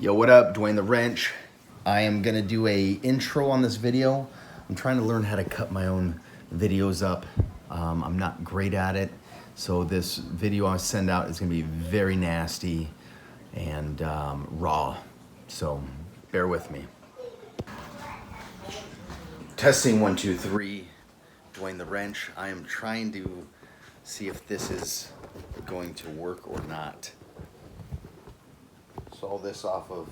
Yo, what up? Duane the Wrench. I am gonna do a intro on this video. I'm trying to learn how to cut my own videos up. I'm not great at it, so this video I send out is gonna be very nasty and raw. So bear with me. Testing 1, 2, 3. Duane the Wrench. I am trying to see if this is going to work or not. Saw this off of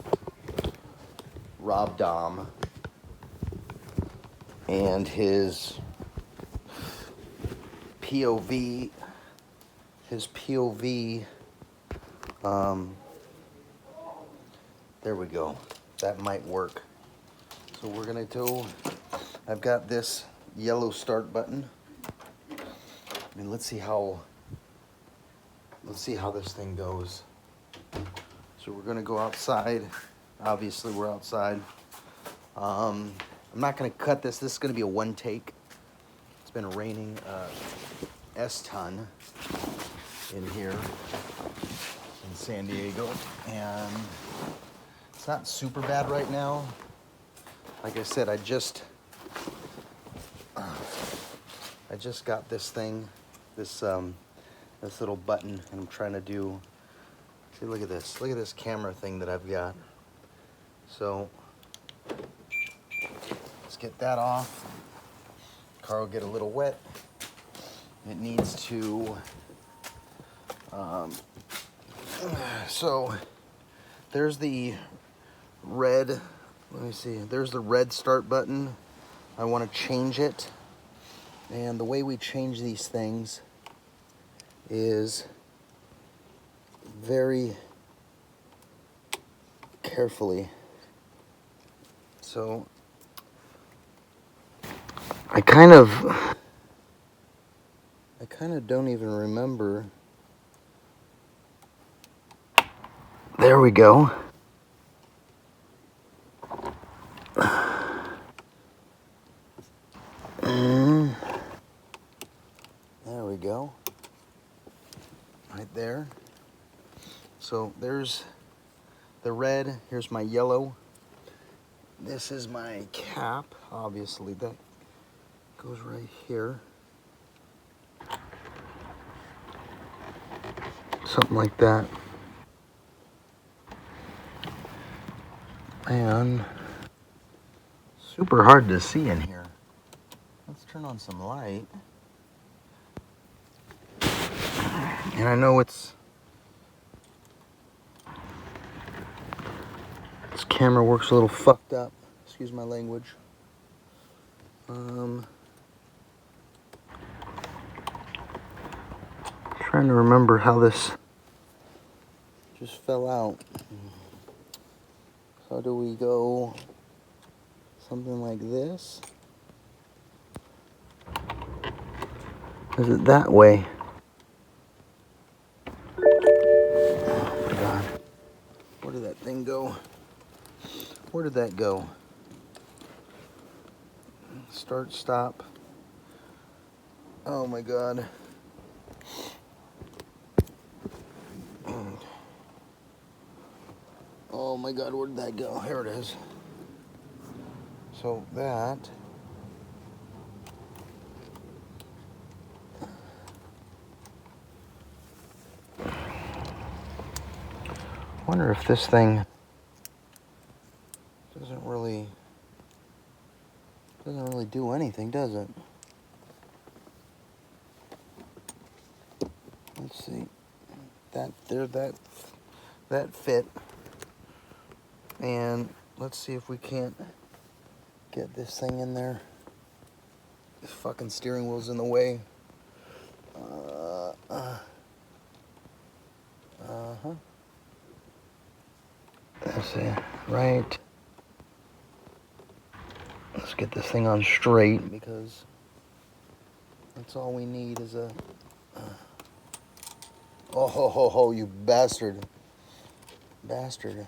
Rob Dom and his POV, there we go, that might work. So we're gonna do, I've got this yellow start button. I mean, let's see how this thing goes. So we're gonna go outside. Obviously we're outside. I'm not gonna cut this. This is gonna be a one take. It's been raining S-ton in here in San Diego, and it's not super bad right now. Like I said, I just got this thing, this little button, and I'm trying to do. See, look at this camera thing that I've got. So let's get that off. Car will get a little wet. It needs to. So there's the red. Let me see. There's the red start button. I want to change it, and the way we change these things is very carefully. So I kind of don't even remember. There we go. There we go. Right there. So there's the red. Here's my yellow. This is my cap. Obviously, that goes right here. Something like that. And super hard to see in here. Let's turn on some light. And I know this camera works a little fucked up. Excuse my language. Trying to remember how this just fell out. How do we go? Something like this? Is it that way? Oh my God. Where did that thing go? Where did that go? Start, stop. Oh my God. Oh my God, where did that go? Here it is. So that. I wonder if this thing doesn't really do anything, does it? Let's see. That fit. And let's see if we can't get this thing in there. This fucking steering wheel's in the way. Let's see. Right. Let's get this thing on straight, because that's all we need is a. Oh ho ho ho! You bastard! Bastard!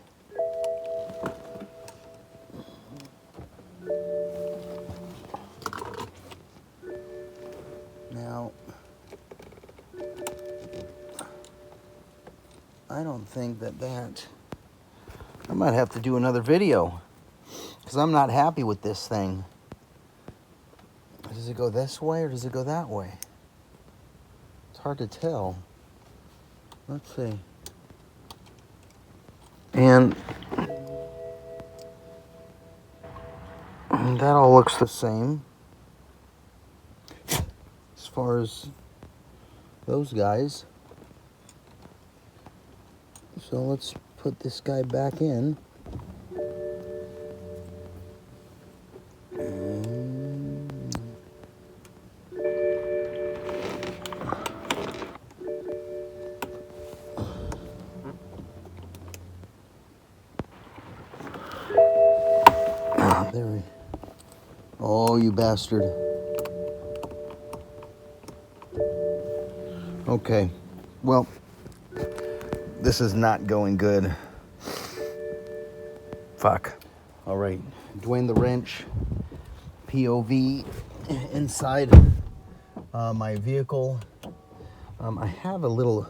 Now, I don't think that I might have to do another video because I'm not happy with this thing. Does it go this way or does it go that way? It's hard to tell. Let's see. And that all looks the same as far as those guys. So let's put this guy back in. There we. Oh, you bastard. Okay. Well, this is not going good. Fuck. All right. Duane the wrench. POV inside my vehicle. I have a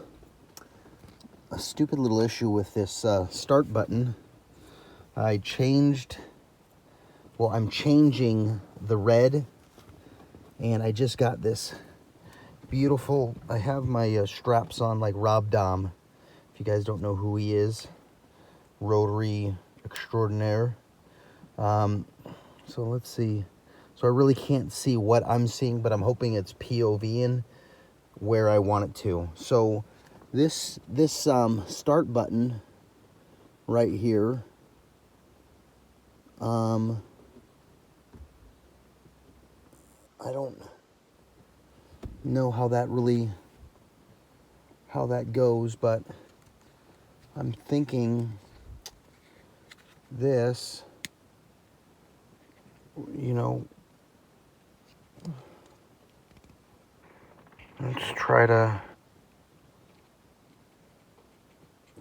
stupid little issue with this start button. I'm changing the red, and I just got this beautiful, I have my straps on like Rob Dahm. If you guys don't know who he is, rotary extraordinaire. So let's see. So I really can't see what I'm seeing, but I'm hoping it's POV-ing where I want it to. So this start button right here, I don't know how that goes, but I'm thinking this, you know, let's try to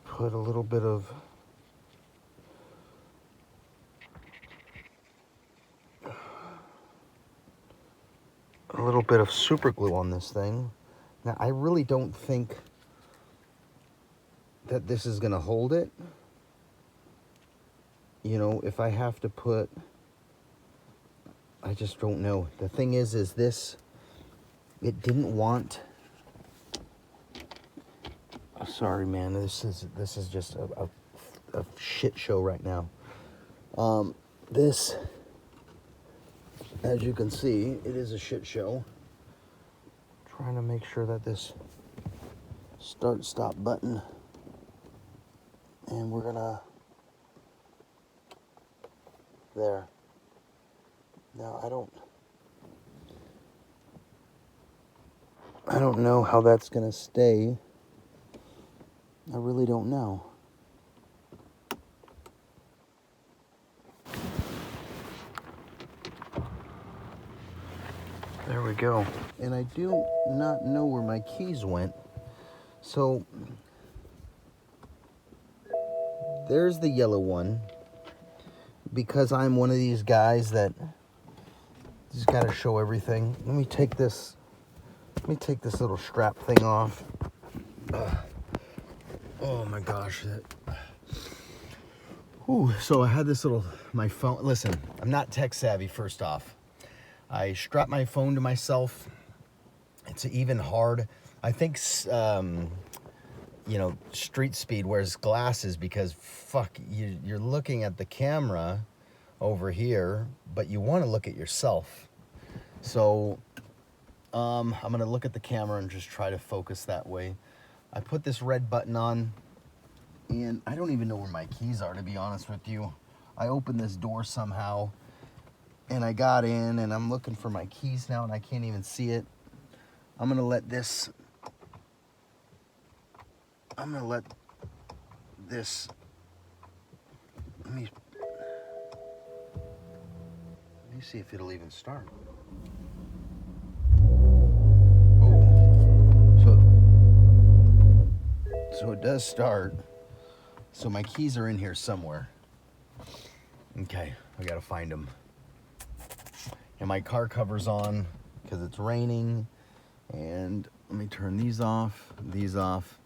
put a little bit of super glue on this thing. Now, I really don't think that this is gonna hold it. You know, if I have to put, I just don't know. The thing is this, it didn't want, oh, sorry man, this is just a shit show right now. This, as you can see, it is a shit show. Trying to make sure that this start stop button, and we're gonna, there. Now I don't know how that's gonna stay. I really don't know. There we go. And I do not know where my keys went. So there's the yellow one. Because I'm one of these guys that just gotta show everything. Let me take this little strap thing off. Oh my gosh. So I had this my phone. Listen, I'm not tech savvy, first off. I strap my phone to myself. It's even hard. I think, you know, Street Speed wears glasses because, fuck, you're looking at the camera over here, but you want to look at yourself. So, I'm going to look at the camera and just try to focus that way. I put this red button on, and I don't even know where my keys are, to be honest with you. I opened this door somehow, and I got in, and I'm looking for my keys now, and I can't even see it. I'm gonna let this, let me see if it'll even start. Oh, so it does start. So my keys are in here somewhere. Okay, I gotta find them. And my car cover's on because it's raining. And let me turn these off, these off.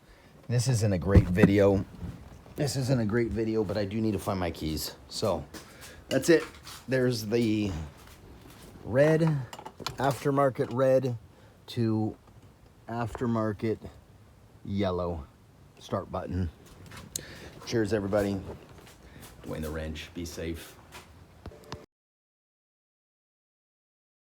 This isn't a great video. This isn't a great video, but I do need to find my keys. So that's it. There's the red, aftermarket red to aftermarket yellow start button. Cheers, everybody. Duane the Wrench. Be safe.